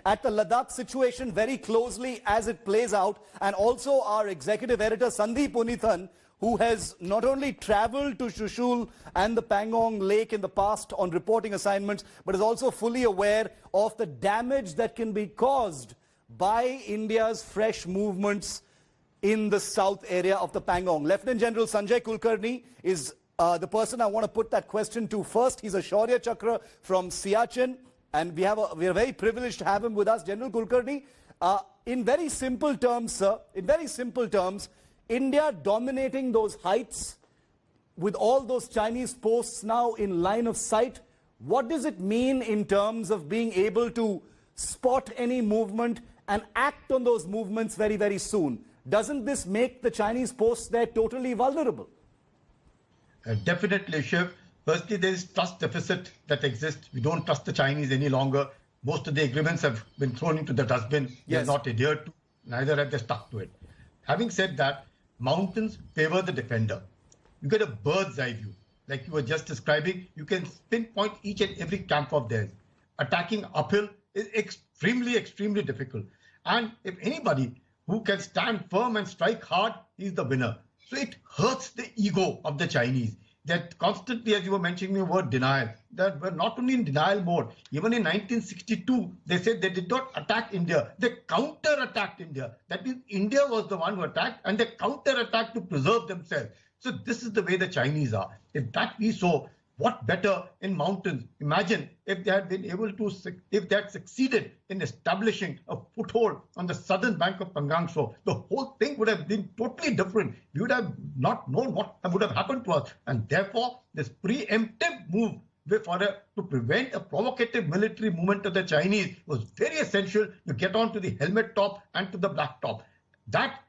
at the Ladakh situation very closely as it plays out, and also our executive editor Sandeep Unithan, who has not only traveled to Chushul and the Pangong Lake in the past on reporting assignments, but is also fully aware of the damage that can be caused by India's fresh movements in the south area of the Pangong. Lieutenant General Sanjay Kulkarni is the person I want to put that question to first. He's a Shaurya Chakra from Siachen, and we are very privileged to have him with us. General Kulkarni, in very simple terms, sir, in very simple terms, India dominating those heights with all those Chinese posts now in line of sight. What does it mean in terms of being able to spot any movement and act on those movements very, very soon? Doesn't this make the Chinese posts there totally vulnerable? Definitely, Shiv. Firstly, there is trust deficit that exists. We don't trust the Chinese any longer. Most of the agreements have been thrown into the dustbin. They are not adhered to, neither have they stuck to it. Having said that, mountains favor the defender. You get a bird's eye view. Like you were just describing, you can pinpoint each and every camp of theirs. Attacking uphill is extremely difficult. And if anybody who can stand firm and strike hard, he's the winner. So it hurts the ego of the Chinese. That constantly, as you were mentioning the word denial, that we're not only in denial mode. Even in 1962, they said they did not attack India. They counter-attacked India. That means India was the one who attacked, and they counter-attacked to preserve themselves. So this is the way the Chinese are. If that be so, what better in mountains? Imagine if they had been able to, if they had succeeded in establishing a foothold on the southern bank of Pangong Tso, the whole thing would have been totally different. We would have not known what would have happened to us. And therefore, this preemptive move to prevent a provocative military movement of the Chinese was very essential to get on to the helmet top and to the black top. That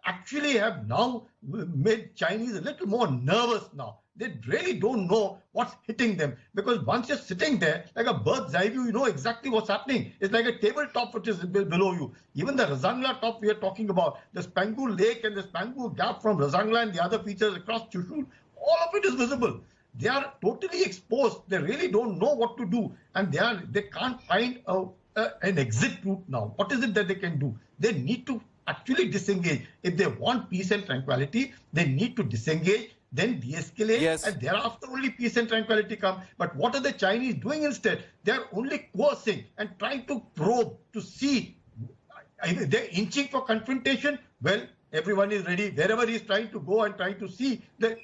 actually have now made Chinese a little more nervous now. They really don't know what's hitting them, because once you're sitting there like a bird's eye view, you know exactly what's happening. It's like a tabletop which is below you. Even the Razangla top we are talking about, the Spangul Lake and the Spangul Gap from Razangla and the other features across Chushul, all of it is visible. They are totally exposed. They really don't know what to do, and they can't find an exit route now. What is it that they can do? They need to actually disengage. If they want peace and tranquility, they need to disengage, then de-escalate, and thereafter only peace and tranquility come. But what are the Chinese doing instead? They are only coercing and trying to probe to see. They're inching for confrontation. Well, everyone is ready. Wherever he's trying to go and trying to see, they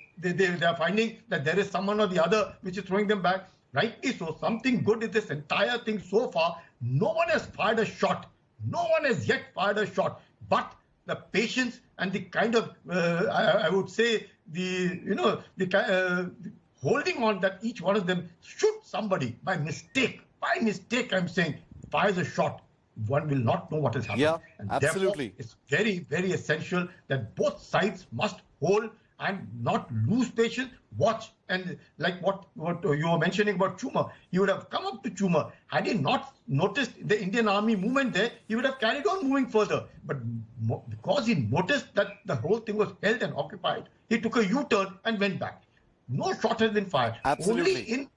are finding that there is someone or the other which is throwing them back. Rightly so. Something good is this entire thing so far. No one has fired a shot. No one has yet fired a shot. But the patience and the kind of, I would say, the holding on that each one of them shoot somebody by mistake. By mistake, I'm saying, fires a shot. One will not know what has happened. Yeah, and absolutely. It's very, very essential that both sides must hold and not lose patience. Watch, and like what you were mentioning about Chuma, he would have come up to Chuma. Had he not noticed the Indian army movement there, he would have carried on moving further. But because he noticed that the whole thing was held and occupied, he took a U-turn and went back. No shot has been fired. Absolutely.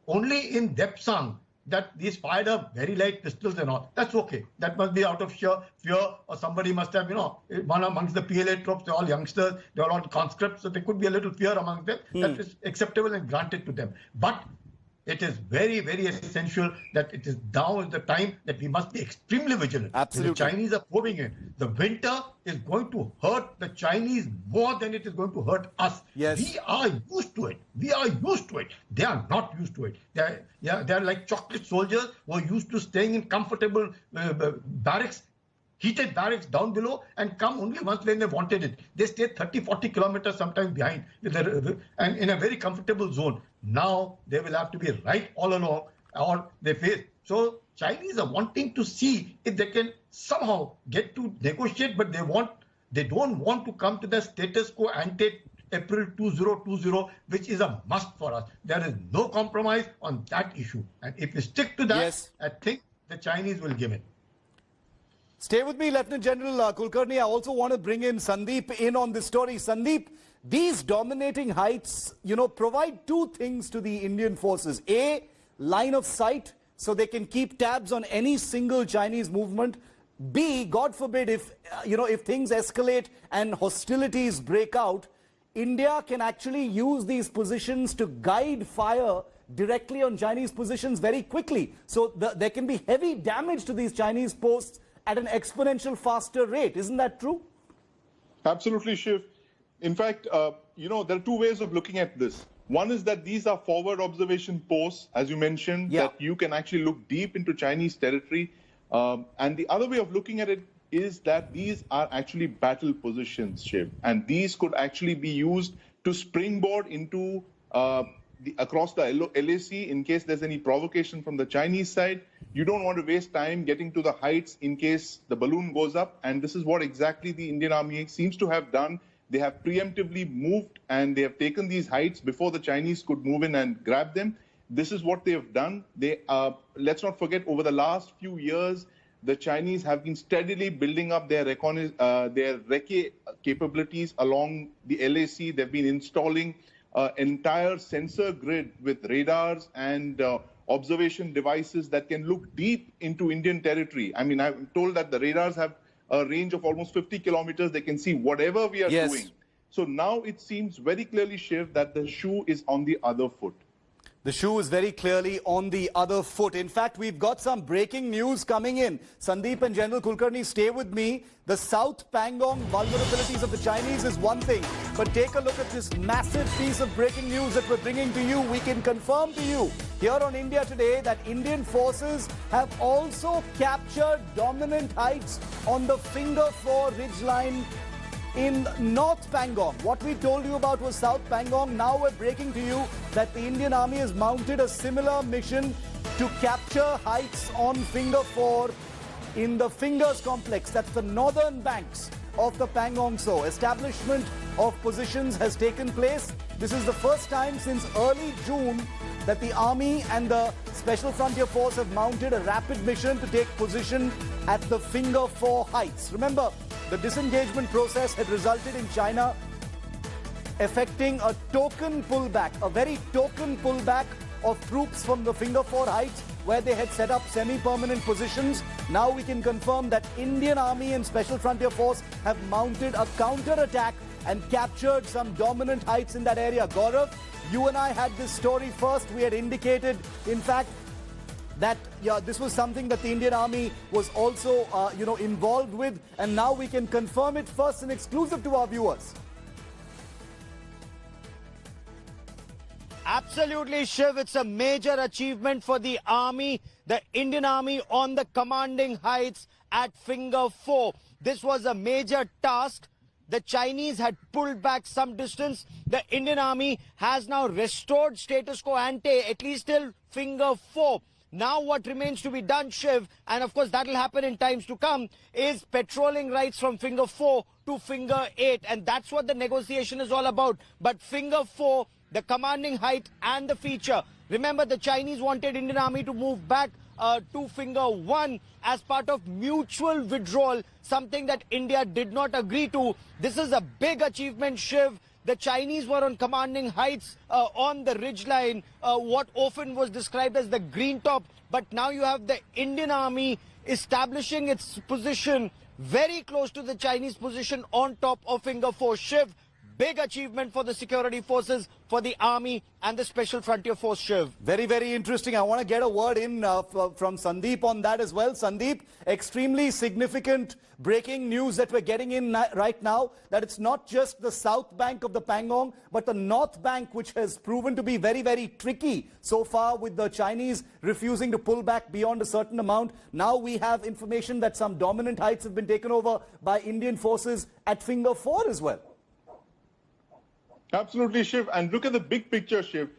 Only in Depsang that these fired up very light pistols and all. That's okay. That must be out of sheer fear, or somebody must have, one amongst the PLA troops, they're all youngsters, they're all conscripts, so there could be a little fear among them. That is acceptable and granted to them. But it is very, very essential that it is now is the time that we must be extremely vigilant. Absolutely. The Chinese are probing it. The winter is going to hurt the Chinese more than it is going to hurt us. Yes. We are used to it. We are used to it. They are not used to it. They are like chocolate soldiers who are used to staying in comfortable barracks, heated barracks down below, and come only once when they wanted it. They stay 30, 40 kilometers sometimes behind and in a very comfortable zone. Now they will have to be right all along, or they face. So Chinese are wanting to see if they can somehow get to negotiate, but they don't want to come to the status quo ante April 2020, which is a must for us. There is no compromise on that issue. And if we stick to that, I think the Chinese will give it. Stay with me, Lieutenant General Kulkarni. I also want to bring in Sandeep in on this story. Sandeep, these dominating heights, provide two things to the Indian forces. A, line of sight so they can keep tabs on any single Chinese movement. B, God forbid, if if things escalate and hostilities break out, India can actually use these positions to guide fire directly on Chinese positions very quickly. So there can be heavy damage to these Chinese posts at an exponential faster rate. Isn't that true? Absolutely, Shiv. In fact, there are two ways of looking at this. One is that these are forward observation posts, as you mentioned, that you can actually look deep into Chinese territory. And the other way of looking at it is that these are actually battle positions, Shiv. And these could actually be used to springboard into across the LAC in case there's any provocation from the Chinese side. You don't want to waste time getting to the heights in case the balloon goes up. And this is what exactly the Indian Army seems to have done. They have preemptively moved and they have taken these heights before the Chinese could move in and grab them. This is what they have done. Let's not forget, over the last few years, the Chinese have been steadily building up their recce capabilities along the LAC. They've been installing an entire sensor grid with radars and observation devices that can look deep into Indian territory. I mean, I'm told that the radars have a range of almost 50 kilometers. They can see whatever we are doing. So now it seems very clearly, Shiv, that the shoe is on the other foot. The shoe is very clearly on the other foot. In fact, we've got some breaking news coming in. Sandeep and General Kulkarni, stay with me. The South Pangong vulnerabilities of the Chinese is one thing, but take a look at this massive piece of breaking news that we're bringing to you. We can confirm to you here on India Today that Indian forces have also captured dominant heights on the Finger 4 ridgeline in North Pangong. What we told you about was South Pangong. Now we're breaking to you that the Indian Army has mounted a similar mission to capture heights on Finger 4 in the Fingers complex. That's the northern banks of the Pangong Tso. Establishment of positions has taken place. This is the first time since early June that the Army and the Special Frontier Force have mounted a rapid mission to take position at the Finger 4 heights. Remember, the disengagement process had resulted in China effecting a token pullback, a very token pullback of troops from the Finger 4 heights where they had set up semi-permanent positions. Now we can confirm that Indian Army and Special Frontier Force have mounted a counter-attack and captured some dominant heights in that area. Gaurav, you and I had this story first. We had indicated, in fact, that this was something that the Indian Army was also, involved with, and now we can confirm it first and exclusive to our viewers. Absolutely, Shiv. It's a major achievement for the Army, the Indian Army on the commanding heights at Finger 4. This was a major task. The Chinese had pulled back some distance. The Indian Army has now restored status quo ante, at least till Finger 4. Now what remains to be done, Shiv, and of course that will happen in times to come, is patrolling rights from Finger 4 to Finger 8. And that's what the negotiation is all about. But Finger 4, the commanding height and the feature. Remember, the Chinese wanted Indian Army to move back to Finger 1 as part of mutual withdrawal, something that India did not agree to. This is a big achievement, Shiv. The Chinese were on commanding heights on the ridgeline, what often was described as the green top. But now you have the Indian Army establishing its position very close to the Chinese position on top of Finger 4. Shiv, big achievement for the security forces, for the Army and the Special Frontier Force, Shiv. Very, very interesting. I want to get a word in from Sandeep on that as well. Sandeep, extremely significant breaking news that we're getting in right now, that it's not just the south bank of the Pangong, but the north bank, which has proven to be very, very tricky so far, with the Chinese refusing to pull back beyond a certain amount. Now we have information that some dominant heights have been taken over by Indian forces at Finger 4 as well. Absolutely, Shiv. And look at the big picture, Shiv.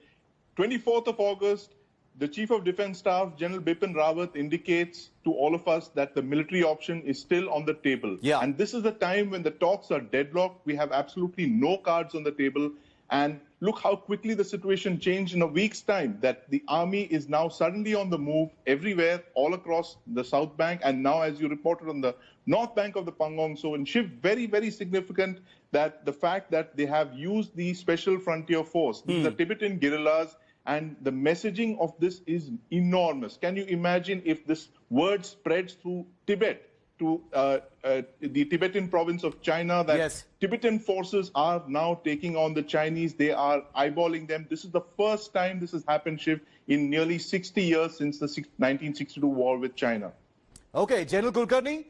24th of August, the Chief of Defence Staff, General Bipin Rawat, indicates to all of us that the military option is still on the table. Yeah. And this is the time when the talks are deadlocked. We have absolutely no cards on the table. And look how quickly the situation changed in a week's time, that the army is now suddenly on the move everywhere, all across the south bank. And now, as you reported, on the north bank of the Pangong. So in Shiv, very, very significant that the fact that they have used the Special Frontier Force, these are Tibetan guerrillas, And the messaging of this is enormous. Can you imagine if this word spreads through Tibet, to the Tibetan province of China, that Tibetan forces are now taking on the Chinese. They are eyeballing them. This is the first time this has happened, Shiv, in nearly 60 years since the 1962 war with China. Okay, General Kulkarni,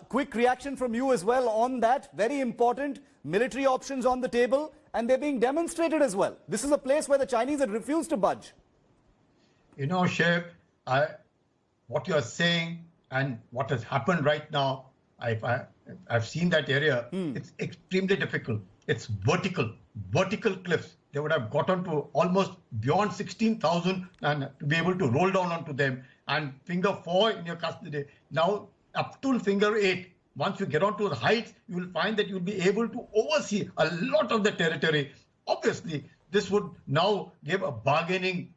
quick reaction from you as well on that. Very important military options on the table, and they're being demonstrated as well. This is a place where the Chinese had refused to budge. You know, Shiv, what you are saying and what has happened right now, I've seen that area. It's extremely difficult. It's vertical cliffs. They would have gotten to almost beyond 16,000 and to be able to roll down onto them. And finger 4 in your custody. Now up to finger 8. Once you get onto the heights, you will find that you'll be able to oversee a lot of the territory. Obviously, this would now give a bargaining.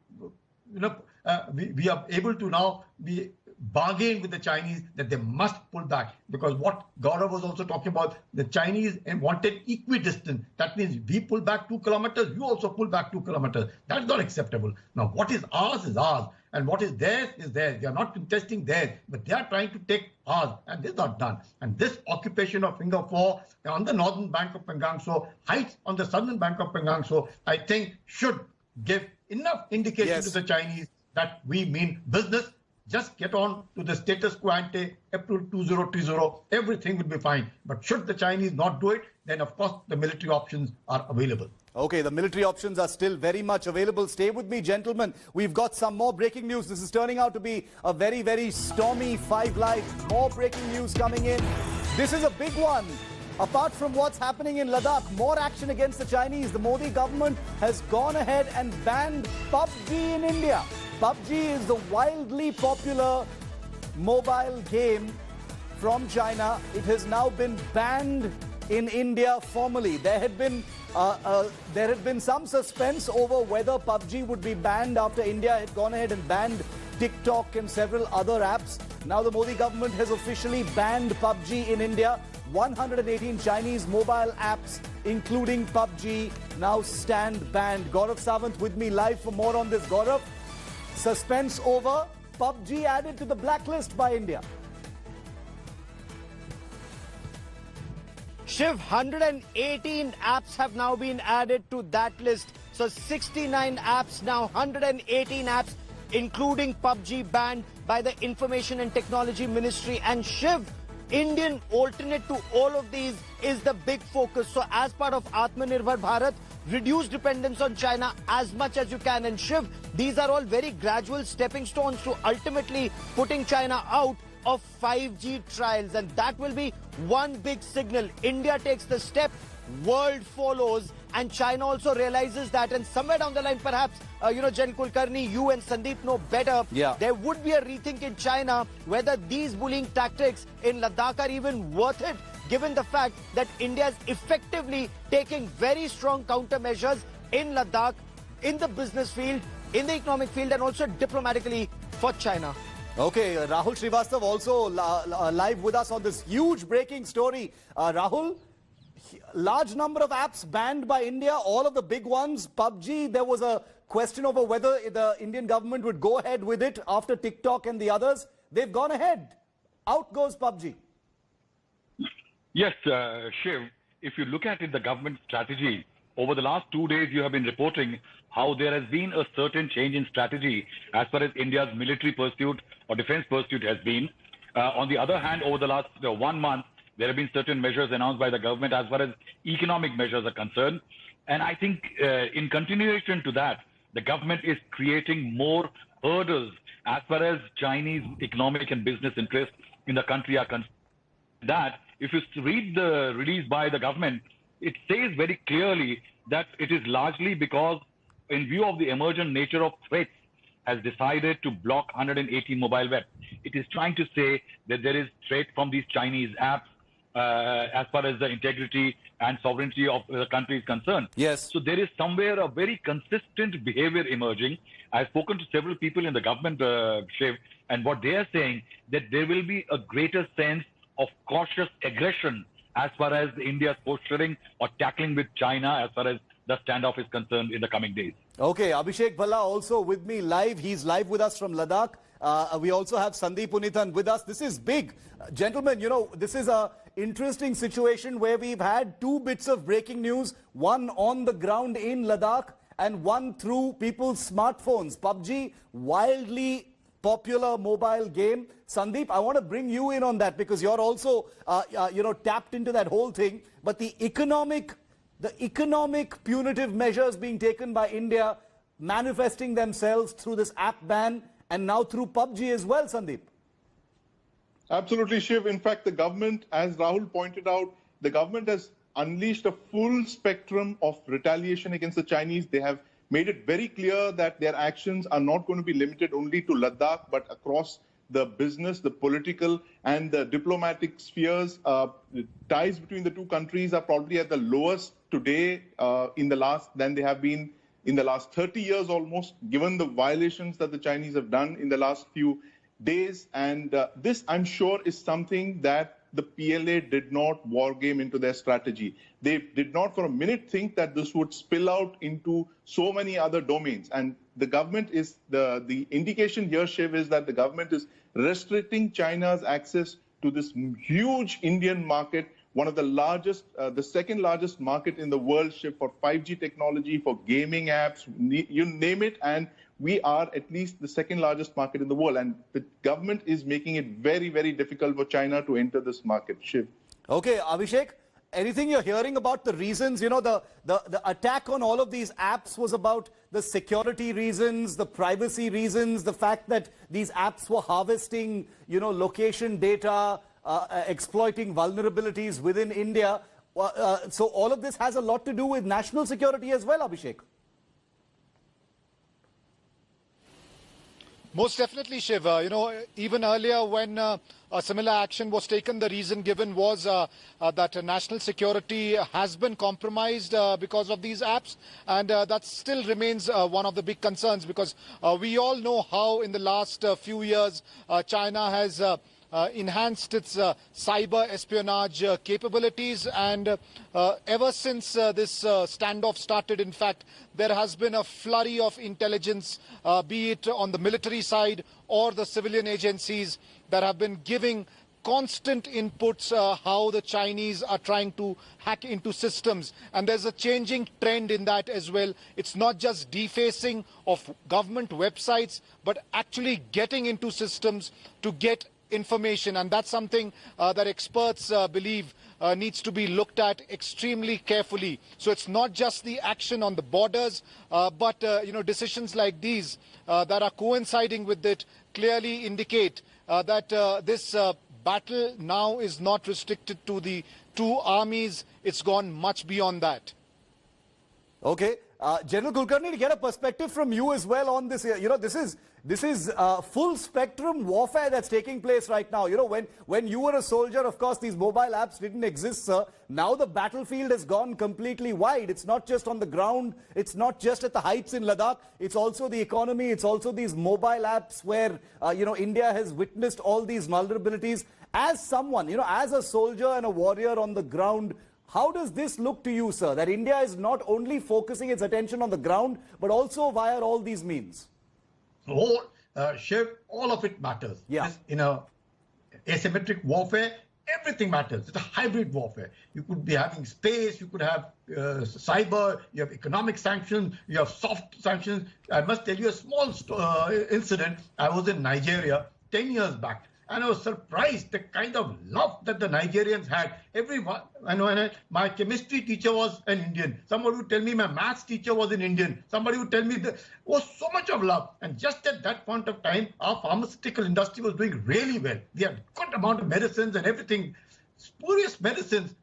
We are able to now be bargain with the Chinese that they must pull back, because what Gaurav was also talking about, the Chinese wanted equidistant. That means we pull back 2 kilometers, you also pull back 2 kilometers. That's not acceptable. Now, what is ours is ours, and what is theirs is theirs. They are not contesting theirs, but they are trying to take ours, and this is not done. And this occupation of Finger 4 on the northern bank of Pangong Tso, heights on the southern bank of Pangong Tso, I think should give enough indication to the Chinese that we mean business. Just get on to the status quo ante, April 2020, everything will be fine. But should the Chinese not do it, then of course the military options are available. Okay, the military options are still very much available. Stay with me, gentlemen. We've got some more breaking news. This is turning out to be a very, very stormy 5 Live. More breaking news coming in. This is a big one. Apart from what's happening in Ladakh, more action against the Chinese. The Modi government has gone ahead and banned PUBG in India. PUBG is the wildly popular mobile game from China. It has now been banned in India formally. There had been some suspense over whether PUBG would be banned after India had gone ahead and banned TikTok and several other apps. Now the Modi government has officially banned PUBG in India. 118 Chinese mobile apps, including PUBG, now stand banned. Gaurav Sawant with me live for more on this. Gaurav, suspense over, PUBG added to the blacklist by India. Shiv, 118 apps have now been added to that list. So 69 apps now, 118 apps, including PUBG, banned by the Information and Technology Ministry. And Shiv, Indian alternate to all of these is the big focus. So as part of Atmanirbhar Bharat, reduce dependence on China as much as you can. And Shiv, these are all very gradual stepping stones to ultimately putting China out of 5G trials. And that will be one big signal. India takes the step, world follows, and China also realizes that. And somewhere down the line, perhaps, Jen Kulkarni, you and Sandeep know better. There would be a rethink in China whether these bullying tactics in Ladakh are even worth it, given the fact that India is effectively taking very strong countermeasures in Ladakh, in the business field, in the economic field, and also diplomatically for China. Okay, Rahul Srivastav also live with us on this huge breaking story. Rahul, large number of apps banned by India, all of the big ones. PUBG, there was a question over whether the Indian government would go ahead with it after TikTok and the others. They've gone ahead. Out goes PUBG. Yes, Shiv, if you look at it, the government strategy, over the last 2 days, you have been reporting how there has been a certain change in strategy as far as India's military pursuit or defense pursuit has been. On the other hand, over the last 1 month, there have been certain measures announced by the government as far as economic measures are concerned. And I think in continuation to that, the government is creating more hurdles as far as Chinese economic and business interests in the country are concerned. That, if you read the release by the government, it says very clearly that it is largely because, in view of the emergent nature of threats, has decided to block 180 mobile web. It is trying to say that there is threat from these Chinese apps as far as the integrity and sovereignty of the country is concerned. Yes. So there is somewhere a very consistent behavior emerging. I've spoken to several people in the government, Shiv, and what they are saying that there will be a greater sense of cautious aggression as far as India's posturing or tackling with China as far as the standoff is concerned in the coming days. Okay, Abhishek Bhalla also with me live. He's live with us from Ladakh. We also have Sandeep Punithan with us. This is big. Gentlemen, you know, this is a interesting situation where we've had two bits of breaking news, one on the ground in Ladakh and one through people's smartphones. PUBG, wildly popular mobile game. Sandeep, I want to bring you in on that because you're also, tapped into that whole thing. But the economic punitive measures being taken by India manifesting themselves through this app ban and now through PUBG as well, Sandeep. Absolutely, Shiv. In fact, the government, as Rahul pointed out, the government has unleashed a full spectrum of retaliation against the Chinese. They have made it very clear that their actions are not going to be limited only to Ladakh, but across the business, the political, and the diplomatic spheres. Ties between the two countries are probably at the lowest today than they have been in the last 30 years almost, given the violations that the Chinese have done in the last few days. And this, I'm sure, is something that the PLA did not wargame into their strategy. They did not for a minute think that this would spill out into so many other domains. And the government is, the indication here, Shiv, is that the government is restricting China's access to this huge Indian market, one of the largest, the second largest market in the world, Shiv, for 5G technology, for gaming apps, you name it. And we are at least the second largest market in the world. And the government is making it very, very difficult for China to enter this market. Shiv. Okay, Abhishek, anything you're hearing about the reasons? You know, the attack on all of these apps was about the security reasons, the privacy reasons, the fact that these apps were harvesting, location data, exploiting vulnerabilities within India. So all of this has a lot to do with national security as well, Abhishek. Most definitely, Shiv. Even earlier when a similar action was taken, the reason given was that national security has been compromised because of these apps. And that still remains one of the big concerns, because we all know how in the last few years China has enhanced its cyber espionage capabilities, and ever since this standoff started, in fact, there has been a flurry of intelligence, be it on the military side or the civilian agencies, that have been giving constant inputs how the Chinese are trying to hack into systems. And there's a changing trend in that as well. It's not just defacing of government websites, but actually getting into systems to get information. And that's something that experts believe needs to be looked at extremely carefully. So it's not just the action on the borders, but decisions like these that are coinciding with it clearly indicate that this battle now is not restricted to the two armies. It's gone much beyond that. Okay. General Kulkarni, to get a perspective from you as well on this, this is full spectrum warfare that's taking place right now. When you were a soldier, of course, these mobile apps didn't exist, sir. Now the battlefield has gone completely wide. It's not just on the ground. It's not just at the heights in Ladakh. It's also the economy. It's also these mobile apps where, India has witnessed all these vulnerabilities. As someone, as a soldier and a warrior on the ground, how does this look to you, sir, that India is not only focusing its attention on the ground, but also via all these means? Shiv, all of it matters. Yeah. In a asymmetric warfare, everything matters. It's a hybrid warfare. You could be having space, you could have cyber, you have economic sanctions, you have soft sanctions. I must tell you a small incident. I was in Nigeria 10 years back. And I was surprised the kind of love that the Nigerians had. Everyone, my chemistry teacher was an Indian. Somebody would tell me my maths teacher was an Indian. Somebody would tell me there was so much of love. And just at that point of time, our pharmaceutical industry was doing really well. We had a good amount of medicines and everything. Spurious medicines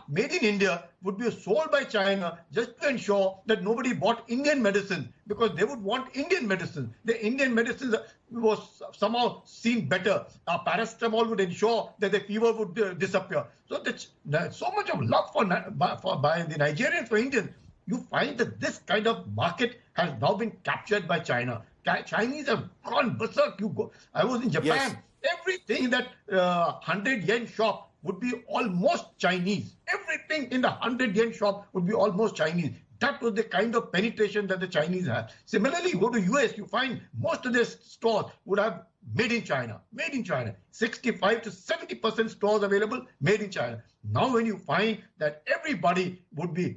made in India would be sold by China just to ensure that nobody bought Indian medicine, because they would want Indian medicine. The Indian medicines was somehow seen better. Paracetamol would ensure that the fever would disappear. So there's so much of love by the Nigerians for Indians. You find that this kind of market has now been captured by China. Chinese have gone berserk. I was in Japan. Yes. Everything in that 100 yen shop would be almost Chinese. Everything in the 100 yen shop would be almost Chinese. That was the kind of penetration that the Chinese have. Similarly, you go to US, you find most of their stores would have made in China, 65 to 70% stores available, made in China. Now when you find that everybody would be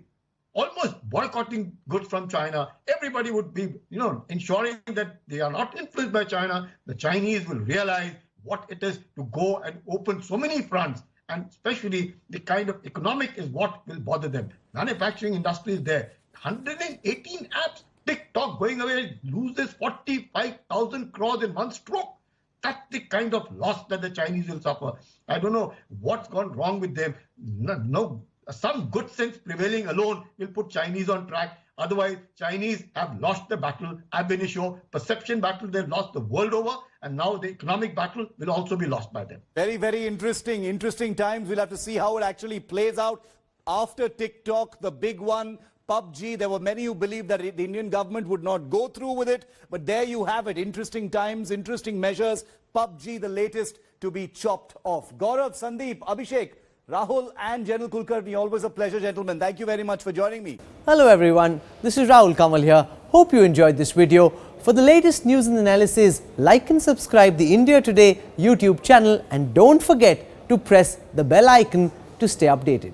almost boycotting goods from China, everybody would be, ensuring that they are not influenced by China, the Chinese will realize what it is to go and open so many fronts. And especially the kind of economic is what will bother them. Manufacturing industry is there. 118 apps, TikTok going away, loses 45,000 crores in one stroke. That's the kind of loss that the Chinese will suffer. I don't know what's gone wrong with them. No, some good sense prevailing alone will put Chinese on track. Otherwise, Chinese have lost the battle. Ab initio, perception battle, they've lost the world over. And now the economic battle will also be lost by them. Very, very interesting times. We'll have to see how it actually plays out. After TikTok, the big one, PUBG, there were many who believed that the Indian government would not go through with it. But there you have it. Interesting times, interesting measures. PUBG, the latest to be chopped off. Gaurav, Sandeep, Abhishek, Rahul and General Kulkarni, always a pleasure, gentlemen. Thank you very much for joining me. Hello everyone, this is Rahul Kamal here. Hope you enjoyed this video. For the latest news and analysis, like and subscribe the India Today YouTube channel and don't forget to press the bell icon to stay updated.